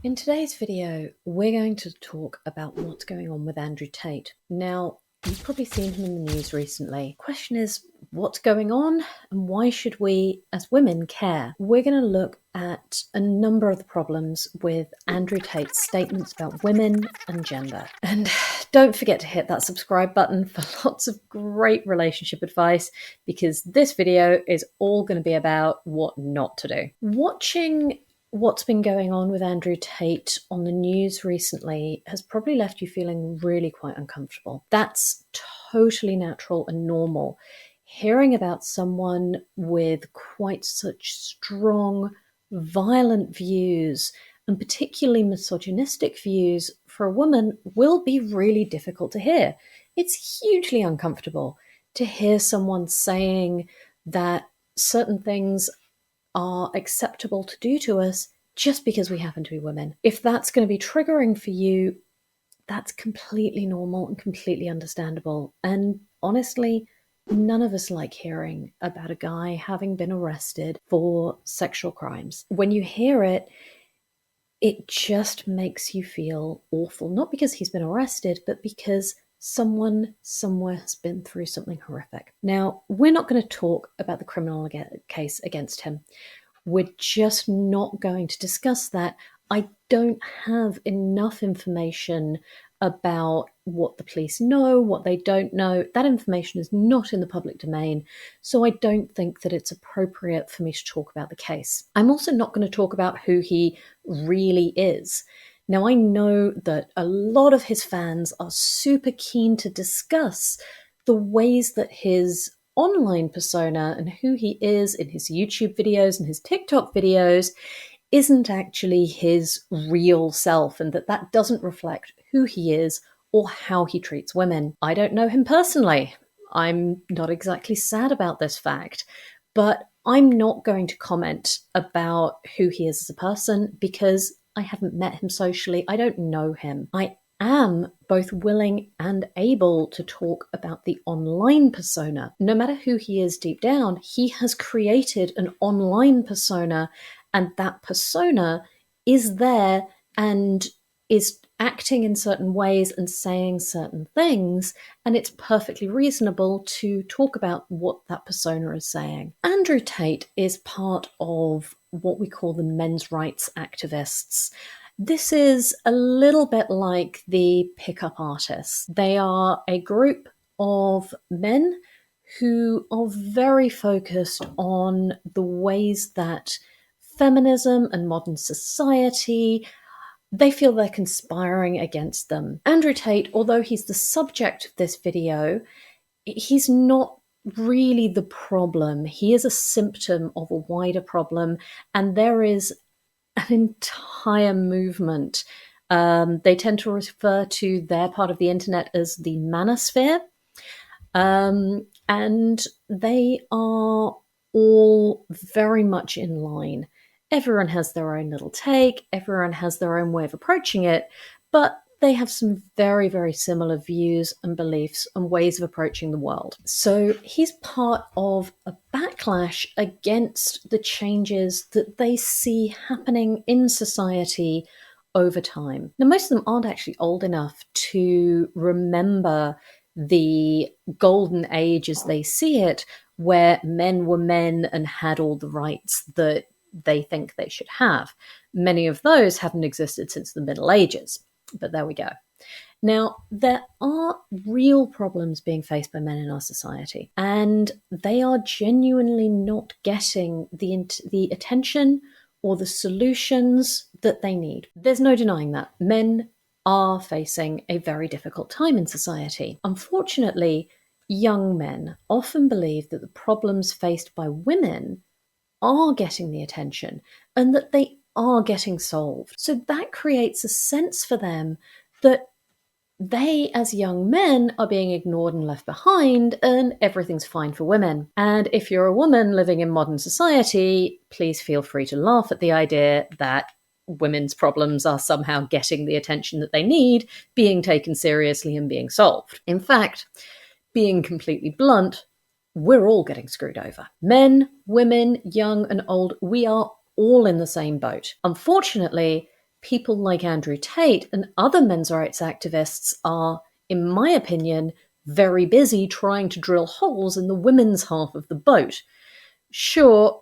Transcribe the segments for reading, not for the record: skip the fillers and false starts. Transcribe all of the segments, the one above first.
In today's video, we're going to talk about what's going on with Andrew Tate. Now, you've probably seen him in the news recently. The question is, what's going on and why should we, as women, care? We're going to look at a number of the problems with Andrew Tate's statements about women and gender. And don't forget to hit that subscribe button for lots of great relationship advice, because this video is all going to be about what not to do. Watching what's been going on with Andrew Tate on the news recently has probably left you feeling really quite uncomfortable. That's totally natural and normal. Hearing about someone with quite such strong, violent views, and particularly misogynistic views for a woman, will be really difficult to hear. It's hugely uncomfortable to hear someone saying that certain things are acceptable to do to us just because we happen to be women. If that's going to be triggering for you, that's completely normal and completely understandable. And honestly, none of us like hearing about a guy having been arrested for sexual crimes. When you hear it, it just makes you feel awful. Not because he's been arrested, but because someone somewhere has been through something horrific. Now, we're not going to talk about the criminal case against him. We're just not going to discuss that. I don't have enough information about what the police know, what they don't know. That information is not in the public domain, so I don't think that it's appropriate for me to talk about the case. I'm also not going to talk about who he really is. Now, I know that a lot of his fans are super keen to discuss the ways that his online persona and who he is in his YouTube videos and his TikTok videos isn't actually his real self, and that doesn't reflect who he is or how he treats women. I don't know him personally. I'm not exactly sad about this fact, but I'm not going to comment about who he is as a person because I haven't met him socially. I don't know him. I am both willing and able to talk about the online persona. No matter who he is deep down, he has created an online persona, and that persona is there and is acting in certain ways and saying certain things, and it's perfectly reasonable to talk about what that persona is saying. Andrew Tate is part of what we call the men's rights activists. This is a little bit like the pickup artists. They are a group of men who are very focused on the ways that feminism and modern society, they feel they're conspiring against them. Andrew Tate, although he's the subject of this video, he's not really the problem. He is a symptom of a wider problem, and there is an entire movement. They tend to refer to their part of the internet as the manosphere, and they are all very much in line. Everyone has their own little take, everyone has their own way of approaching it, but they have some very, very similar views and beliefs and ways of approaching the world. So he's part of a backlash against the changes that they see happening in society over time. Now, most of them aren't actually old enough to remember the golden age as they see it, where men were men and had all the rights that they think they should have. Many of those haven't existed since the Middle Ages. But there we go. Now, there are real problems being faced by men in our society, and they are genuinely not getting the attention or the solutions that they need. There's no denying that. Men are facing a very difficult time in society. Unfortunately, young men often believe that the problems faced by women are getting the attention and that they are getting solved. So that creates a sense for them that they, as young men, are being ignored and left behind, and everything's fine for women. And if you're a woman living in modern society, please feel free to laugh at the idea that women's problems are somehow getting the attention that they need, being taken seriously and being solved. In fact, being completely blunt, we're all getting screwed over. Men, women, young and old, we are all in the same boat. Unfortunately, people like Andrew Tate and other men's rights activists are, in my opinion, very busy trying to drill holes in the women's half of the boat. Sure,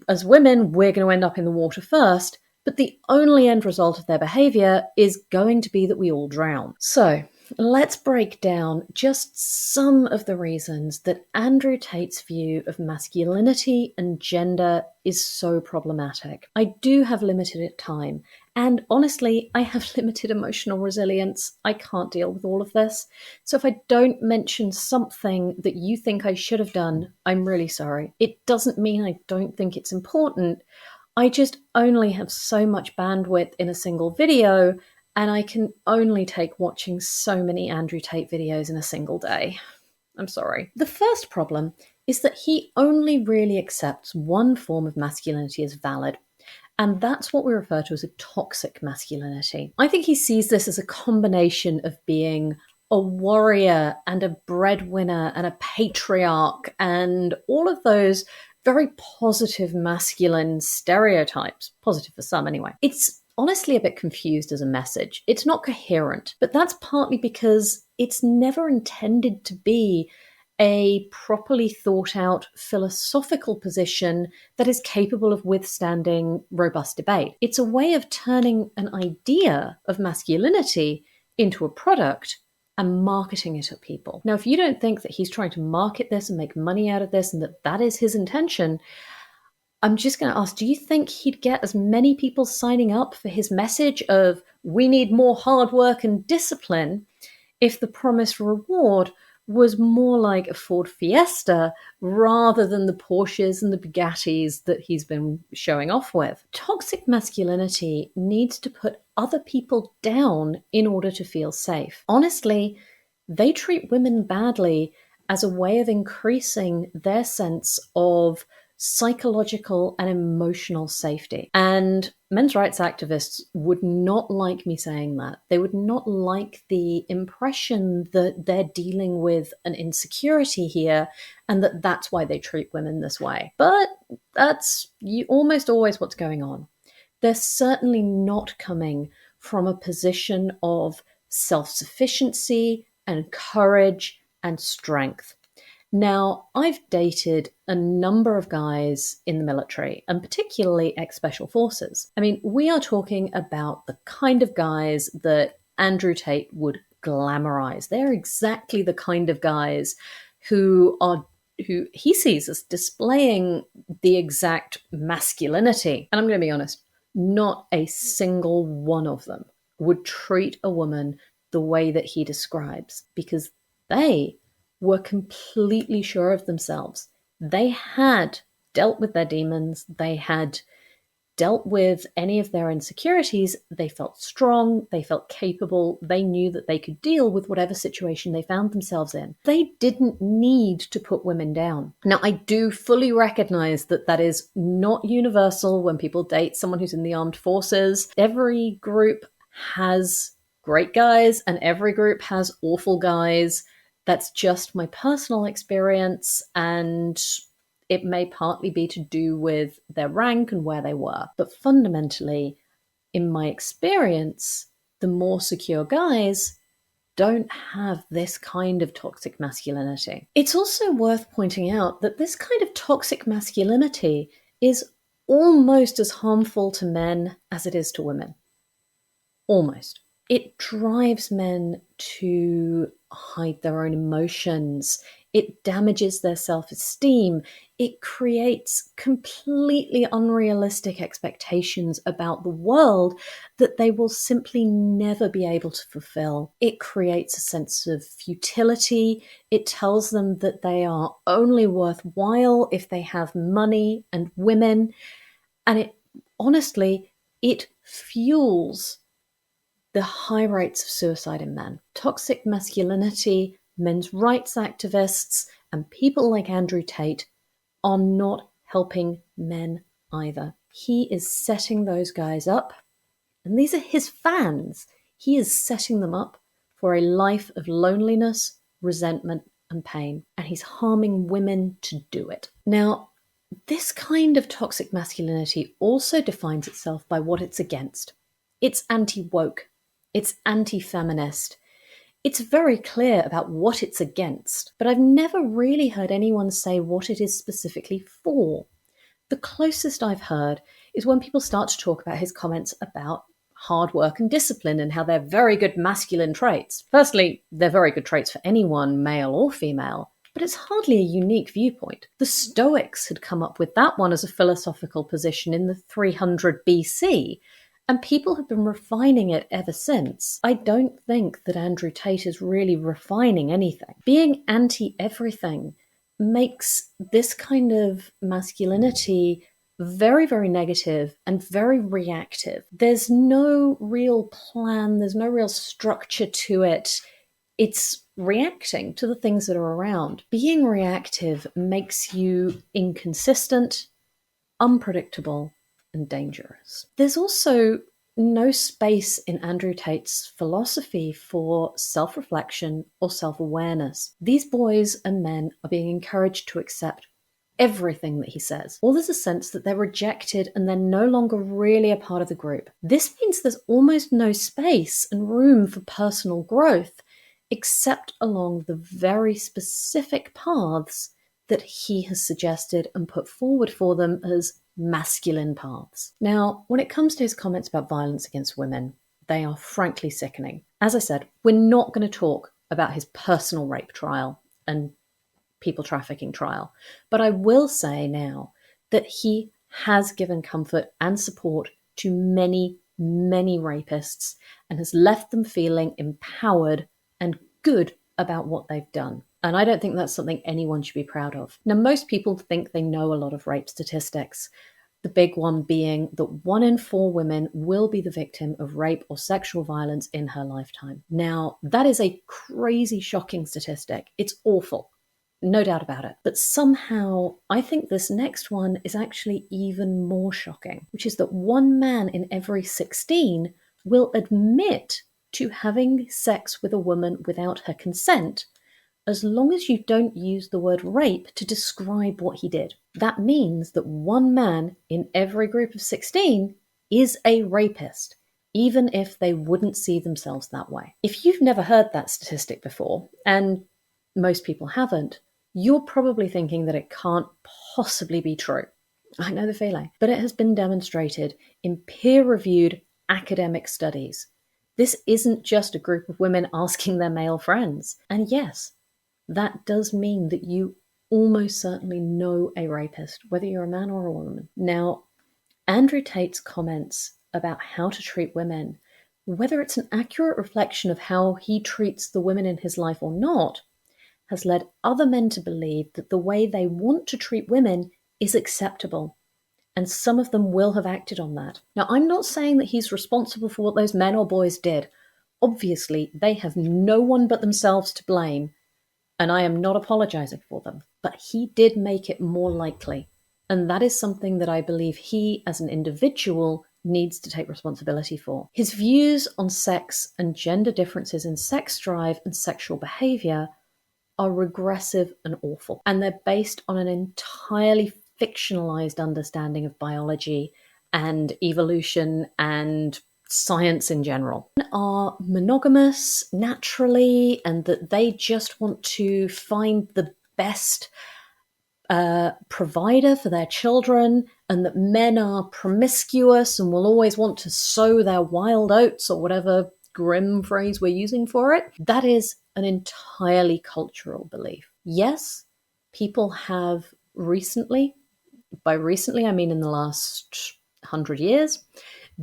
as women, we're going to end up in the water first, but the only end result of their behaviour is going to be that we all drown. So, let's break down just some of the reasons that Andrew Tate's view of masculinity and gender is so problematic. I do have limited time, and honestly, I have limited emotional resilience. I can't deal with all of this. So if I don't mention something that you think I should have done, I'm really sorry. It doesn't mean I don't think it's important. I just only have so much bandwidth in a single video, and I can only take watching so many Andrew Tate videos in a single day. I'm sorry. The first problem is that he only really accepts one form of masculinity as valid, and that's what we refer to as a toxic masculinity. I think he sees this as a combination of being a warrior and a breadwinner and a patriarch and all of those very positive masculine stereotypes, positive for some anyway. It's honestly a bit confused as a message. It's not coherent, but that's partly because it's never intended to be a properly thought out philosophical position that is capable of withstanding robust debate. It's a way of turning an idea of masculinity into a product and marketing it at people. Now, if you don't think that he's trying to market this and make money out of this and that that is his intention, I'm just going to ask, do you think he'd get as many people signing up for his message of we need more hard work and discipline if the promised reward was more like a Ford Fiesta rather than the Porsches and the Bugattis that he's been showing off with? Toxic masculinity needs to put other people down in order to feel safe. Honestly, they treat women badly as a way of increasing their sense of psychological and emotional safety. And men's rights activists would not like me saying that. They would not like the impression that they're dealing with an insecurity here and that that's why they treat women this way. But that's almost always what's going on. They're certainly not coming from a position of self-sufficiency and courage and strength. Now, I've dated a number of guys in the military, and particularly ex-special forces. I mean, we are talking about the kind of guys that Andrew Tate would glamorize. They're exactly the kind of guys who he sees as displaying the exact masculinity. And I'm going to be honest, not a single one of them would treat a woman the way that he describes, because they were completely sure of themselves. They had dealt with their demons. They had dealt with any of their insecurities. They felt strong. They felt capable. They knew that they could deal with whatever situation they found themselves in. They didn't need to put women down. Now, I do fully recognize that that is not universal when people date someone who's in the armed forces. Every group has great guys and every group has awful guys. That's just my personal experience, and it may partly be to do with their rank and where they were. But fundamentally, in my experience, the more secure guys don't have this kind of toxic masculinity. It's also worth pointing out that this kind of toxic masculinity is almost as harmful to men as it is to women. Almost. It drives men to hide their own emotions. It damages their self-esteem. It creates completely unrealistic expectations about the world that they will simply never be able to fulfill. It creates a sense of futility. It tells them that they are only worthwhile if they have money and women. And it fuels the high rates of suicide in men. Toxic masculinity, men's rights activists, and people like Andrew Tate are not helping men either. He is setting those guys up, and these are his fans. He is setting them up for a life of loneliness, resentment, and pain, and he's harming women to do it. Now, this kind of toxic masculinity also defines itself by what it's against. It's anti-woke. It's anti-feminist. It's very clear about what it's against, but I've never really heard anyone say what it is specifically for. The closest I've heard is when people start to talk about his comments about hard work and discipline and how they're very good masculine traits. Firstly, they're very good traits for anyone, male or female, but it's hardly a unique viewpoint. The Stoics had come up with that one as a philosophical position in the 300 BC, and people have been refining it ever since. I don't think that Andrew Tate is really refining anything. Being anti-everything makes this kind of masculinity very, very negative and very reactive. There's no real plan, there's no real structure to it. It's reacting to the things that are around. Being reactive makes you inconsistent, unpredictable, and dangerous. There's also no space in Andrew Tate's philosophy for self-reflection or self-awareness. These boys and men are being encouraged to accept everything that he says. Or there's a sense that they're rejected and they're no longer really a part of the group. This means there's almost no space and room for personal growth, except along the very specific paths that he has suggested and put forward for them as masculine paths. Now, when it comes to his comments about violence against women, they are frankly sickening. As I said, we're not going to talk about his personal rape trial and people trafficking trial, but I will say now that he has given comfort and support to many, many rapists and has left them feeling empowered and good about what they've done. And I don't think that's something anyone should be proud of. Now, most people think they know a lot of rape statistics, the big one being that 1 in 4 women will be the victim of rape or sexual violence in her lifetime. Now, that is a crazy, shocking statistic. It's awful. No doubt about it. But somehow, I think this next one is actually even more shocking, which is that 1 man in every 16 will admit to having sex with a woman without her consent, as long as you don't use the word rape to describe what he did. That means that 1 man in every group of 16 is a rapist, even if they wouldn't see themselves that way. If you've never heard that statistic before, and most people haven't, you're probably thinking that it can't possibly be true. I know the feeling. But it has been demonstrated in peer-reviewed academic studies. This isn't just a group of women asking their male friends. And yes, that does mean that you almost certainly know a rapist, whether you're a man or a woman. Now, Andrew Tate's comments about how to treat women, whether it's an accurate reflection of how he treats the women in his life or not, has led other men to believe that the way they want to treat women is acceptable. And some of them will have acted on that. Now, I'm not saying that he's responsible for what those men or boys did. Obviously, they have no one but themselves to blame, and I am not apologizing for them. But he did make it more likely. And that is something that I believe he, as an individual, needs to take responsibility for. His views on sex and gender differences in sex drive and sexual behavior are regressive and awful. And they're based on an entirely fictionalized understanding of biology and evolution and science in general. Men are monogamous naturally, and that they just want to find the best provider for their children, and that men are promiscuous and will always want to sow their wild oats, or whatever grim phrase we're using for it. That is an entirely cultural belief. Yes, people have recently, by recently I mean in the last 100 years,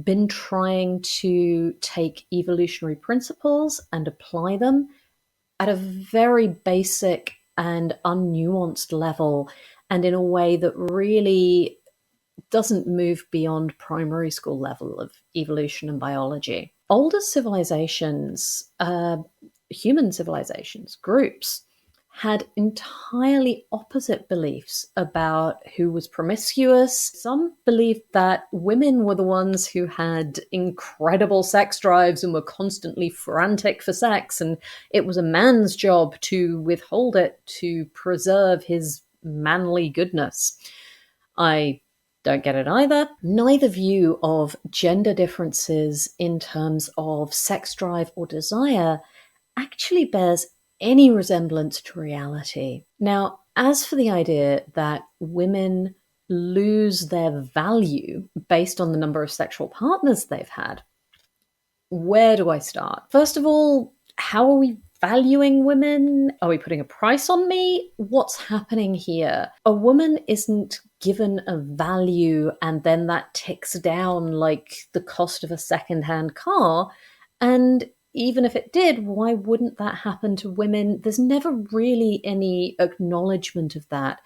been trying to take evolutionary principles and apply them at a very basic and unnuanced level, and in a way that really doesn't move beyond primary school level of evolution and biology. Older civilizations, human civilizations, groups, had entirely opposite beliefs about who was promiscuous. Some believed that women were the ones who had incredible sex drives and were constantly frantic for sex, and it was a man's job to withhold it to preserve his manly goodness. I Don't get it either. Neither view of gender differences in terms of sex drive or desire actually bears any resemblance to reality. Now, as for the idea that women lose their value based on the number of sexual partners they've had, where do I start? First of all, how are we valuing women? Are we putting a price on me? What's happening here? A woman isn't given a value and then that ticks down like the cost of a secondhand car. And even if it did, why wouldn't that happen to women? There's never really any acknowledgement of that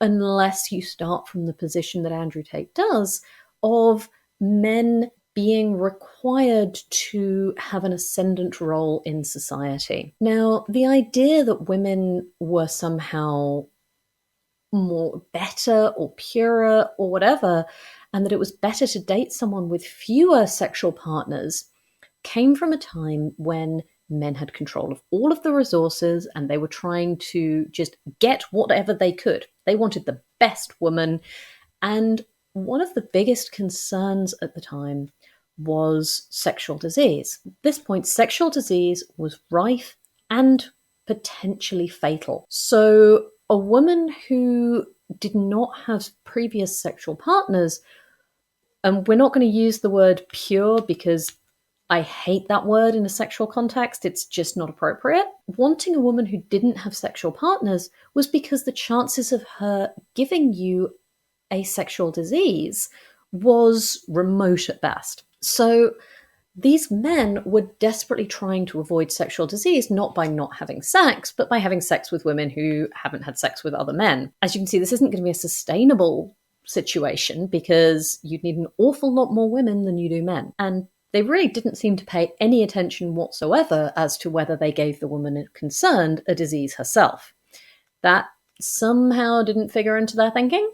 unless you start from the position that Andrew Tate does of men being required to have an ascendant role in society. Now, the idea that women were somehow more better or purer or whatever, and that it was better to date someone with fewer sexual partners came from a time when men had control of all of the resources and they were trying to just get whatever they could. They wanted the best woman. And one of the biggest concerns at the time was sexual disease. At this point, sexual disease was rife and potentially fatal. So a woman who did not have previous sexual partners, and we're not going to use the word pure because I hate that word in a sexual context. It's just not appropriate. Wanting a woman who didn't have sexual partners was because the chances of her giving you a sexual disease was remote at best. So these men were desperately trying to avoid sexual disease, not by not having sex, but by having sex with women who haven't had sex with other men. As you can see, this isn't going to be a sustainable situation because you'd need an awful lot more women than you do men. And they really didn't seem to pay any attention whatsoever as to whether they gave the woman concerned a disease herself. That somehow didn't figure into their thinking.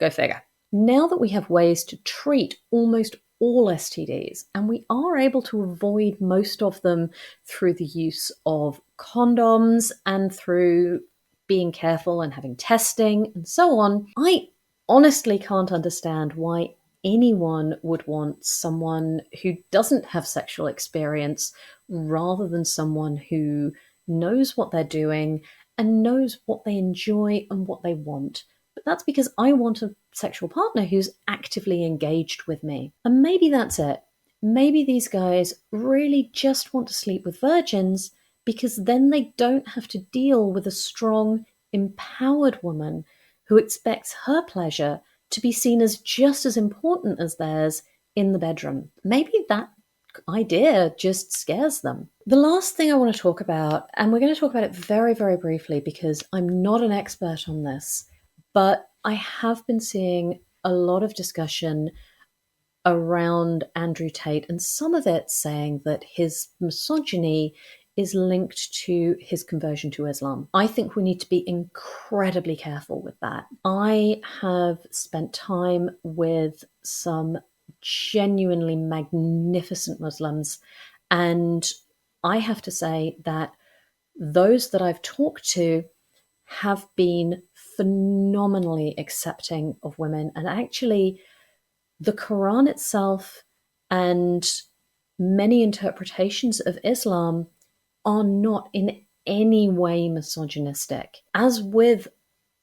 Go figure. Now that we have ways to treat almost all STDs, and we are able to avoid most of them through the use of condoms and through being careful and having testing and so on, I honestly can't understand why anyone would want someone who doesn't have sexual experience rather than someone who knows what they're doing and knows what they enjoy and what they want. But that's because I want a sexual partner who's actively engaged with me. And maybe that's it. Maybe these guys really just want to sleep with virgins because then they don't have to deal with a strong, empowered woman who expects her pleasure to be seen as just as important as theirs in the bedroom. Maybe that idea just scares them. The last thing I want to talk about, and we're going to talk about it very, very briefly because I'm not an expert on this, but I have been seeing a lot of discussion around Andrew Tate, and some of it saying that his misogyny is linked to his conversion to Islam. I think we need to be incredibly careful with that. I have spent time with some genuinely magnificent Muslims, and I have to say that those that I've talked to have been phenomenally accepting of women. And actually, the Quran itself and many interpretations of Islam are not in any way misogynistic. As with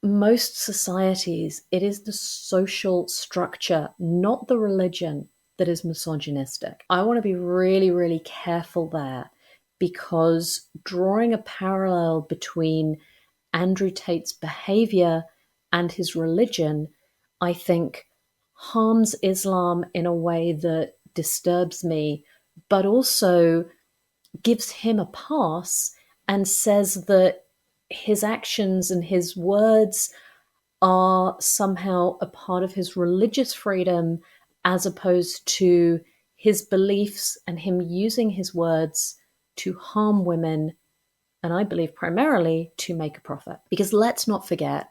most societies, it is the social structure, not the religion, that is misogynistic. I want to be really, really careful there because drawing a parallel between Andrew Tate's behavior and his religion, I think, harms Islam in a way that disturbs me, but also gives him a pass and says that his actions and his words are somehow a part of his religious freedom as opposed to his beliefs and him using his words to harm women, and I believe primarily to make a profit. Because let's not forget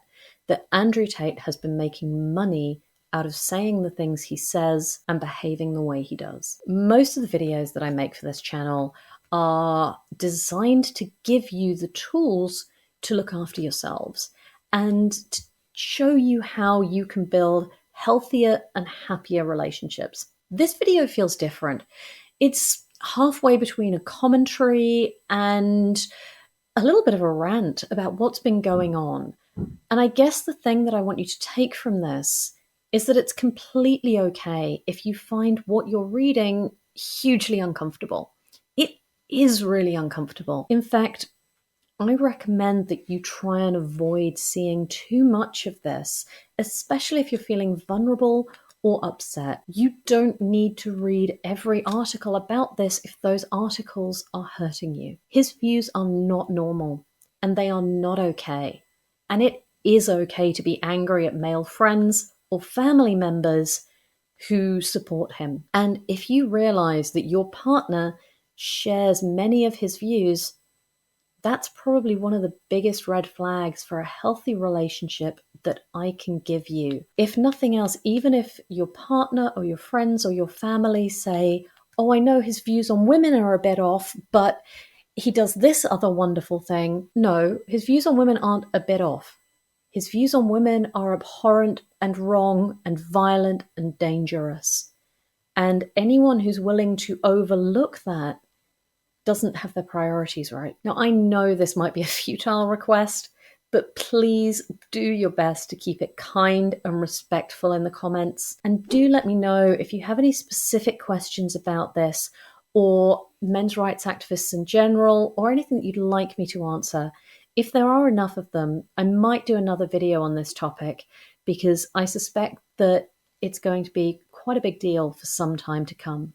that Andrew Tate has been making money out of saying the things he says and behaving the way he does. Most of the videos that I make for this channel are designed to give you the tools to look after yourselves and to show you how you can build healthier and happier relationships. This video feels different. It's halfway between a commentary and a little bit of a rant about what's been going on. And I guess the thing that I want you to take from this is that it's completely okay if you find what you're reading hugely uncomfortable. It is really uncomfortable. In fact, I recommend that you try and avoid seeing too much of this, especially if you're feeling vulnerable or upset. You don't need to read every article about this if those articles are hurting you. His views are not normal, and they are not okay. And it is okay to be angry at male friends or family members who support him. And if you realize that your partner shares many of his views, that's probably one of the biggest red flags for a healthy relationship that I can give you. If nothing else, even if your partner or your friends or your family say, oh, I know his views on women are a bit off, but he does this other wonderful thing. No, his views on women aren't a bit off. His views on women are abhorrent and wrong and violent and dangerous. And anyone who's willing to overlook that doesn't have their priorities right. Now, I know this might be a futile request, but please do your best to keep it kind and respectful in the comments. And do let me know if you have any specific questions about this or men's rights activists in general, or anything that you'd like me to answer. If there are enough of them, I might do another video on this topic because I suspect that it's going to be quite a big deal for some time to come.